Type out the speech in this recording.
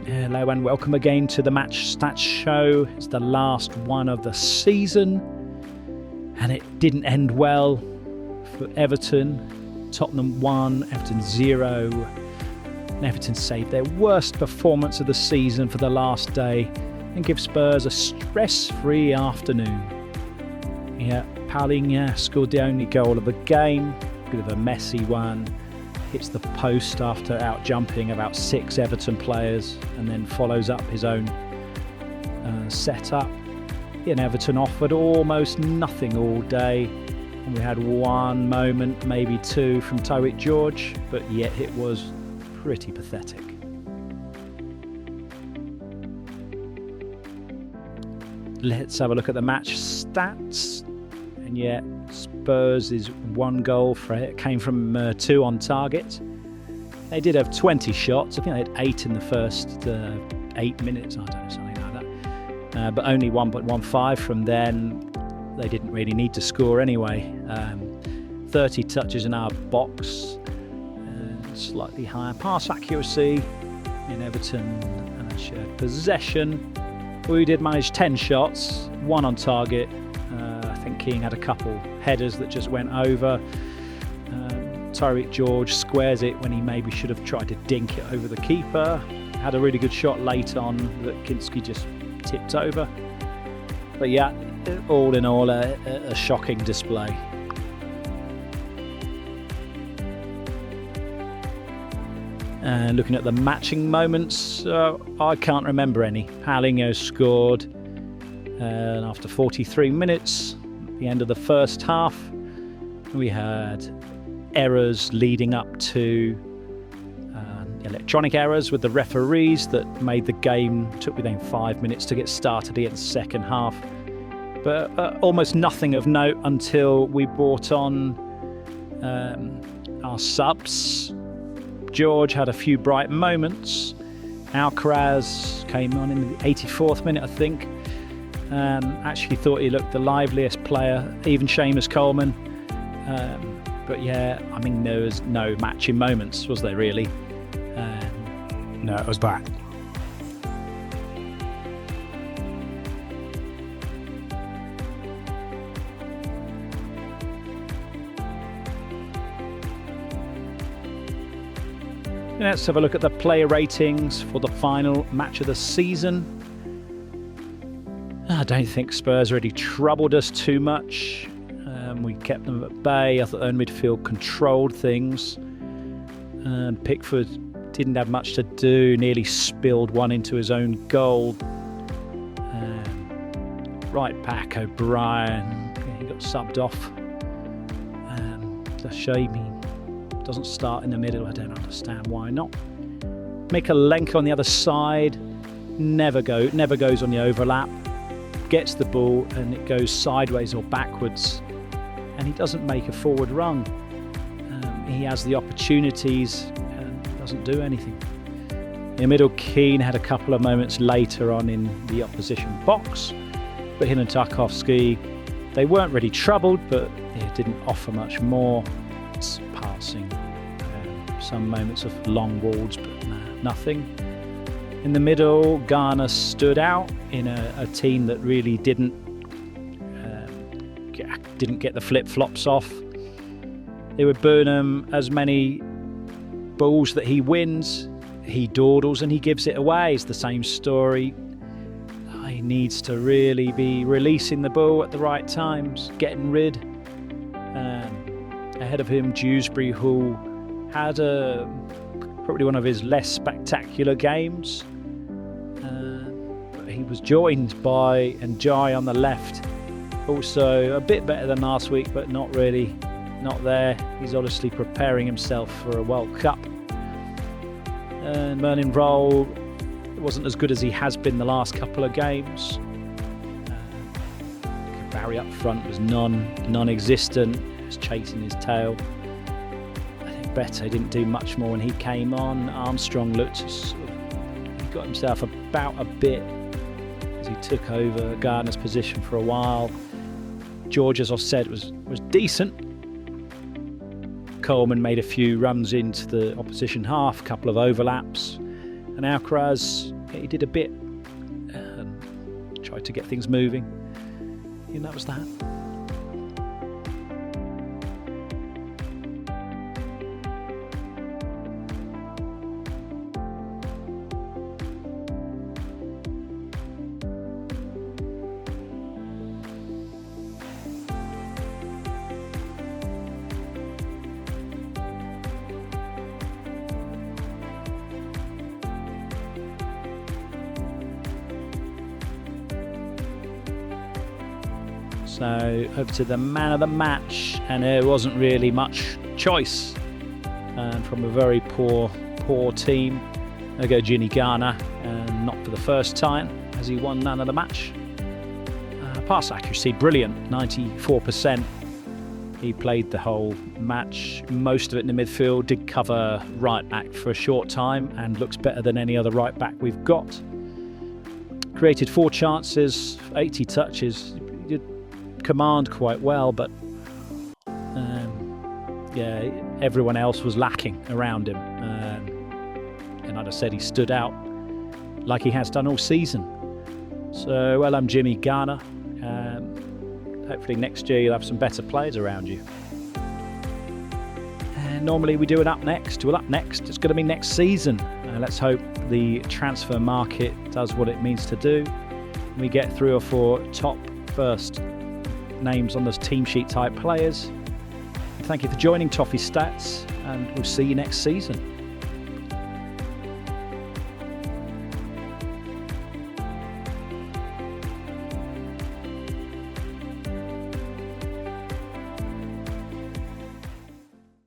Hello and welcome again to the Match Stats Show. It's the last one of the season and it didn't end well for Everton. Tottenham 1, Everton 0. And Everton saved their worst performance of the season for the last day and give Spurs a stress-free afternoon. Yeah, Paulinho scored the only goal of the game, bit of a messy one. Hits the post after out-jumping about 6 Everton players and then follows up his own setup. And Everton offered almost nothing all day. And we had one moment, maybe two, from Tariq George, but yet it was pretty pathetic. Let's have a look at the match stats. And yet Spurs is 1 goal for it. Came from 2 on target. They did have 20 shots. I think they had 8 in the first 8 minutes. I don't know, something like that. But only 1.15 from then. They didn't really need to score anyway. 30 touches in our box. Slightly higher pass accuracy in Everton and a shared possession. We did manage 10 shots, 1 on target. I think King had a couple headers that just went over. Tariq George squares it when he maybe should have tried to dink it over the keeper. Had a really good shot late on that Kinski just tipped over. But yeah, all in all, a shocking display. And looking at the matching moments, I can't remember any. Paulinho scored after 43 minutes. The end of the first half, we had errors leading up to electronic errors with the referees that made the game, took within 5 minutes to get started in the second half. But almost nothing of note until we brought on our subs. George had a few bright moments. Alcaraz came on in the 84th minute, I think. Actually thought he looked the liveliest player, even Seamus Coleman. But yeah, I mean, there was no matching moments, was there really? No, it was bad. Let's have a look at the player ratings for the final match of the season. I don't think Spurs really troubled us too much. We kept them at bay. I thought their midfield controlled things. Pickford didn't have much to do, nearly spilled one into his own goal. Right back, O'Brien, he got subbed off. It's a shame he doesn't start in the middle. I don't understand why not. Mikalenko on the other side, never goes on the overlap. Gets the ball and it goes sideways or backwards. And he doesn't make a forward run. He has the opportunities and doesn't do anything. In the middle, Keane had a couple of moments later on in the opposition box, but him and Tarkowski, they weren't really troubled, but it didn't offer much more. It's passing, some moments of long balls, but nothing. In the middle, Garner stood out in a team that really didn't get the flip-flops off. They would burn him as many balls that he wins, he dawdles and he gives it away. It's the same story. He needs to really be releasing the ball at the right times, getting rid. Ahead of him, Dewsbury, who had probably one of his less spectacular games. He was joined by Njai on the left. Also a bit better than last week, but not there. He's obviously preparing himself for a World Cup. And Merlin Roll wasn't as good as he has been the last couple of games. Barry up front was non-existent. He was chasing his tail. I think Beto didn't do much more when he came on. Armstrong looked he got himself about a bit as he took over Garner's position for a while. George, as I said, was decent. Coleman made a few runs into the opposition half, a couple of overlaps. And Alcaraz he did a bit, tried to get things moving, and that was that. So over to the man of the match, and there wasn't really much choice from a very poor team. There go Ginny Garner, and not for the first time as he won man of the match. Pass accuracy brilliant, 94%. He played the whole match, most of it in the midfield, did cover right back for a short time and looks better than any other right back we've got. Created 4 chances, 80 touches. Command quite well, but yeah, everyone else was lacking around him, and like I said, he stood out like he has done all season. So well, I'm Jimmy Garner. Hopefully next year you'll have some better players around you. And normally we do an up next. Well, up next, it's going to be next season. Let's hope the transfer market does what it means to do. We get 3 or 4 top first names on those team sheet type players. Thank you for joining Toffee Stats, and we'll see you next season.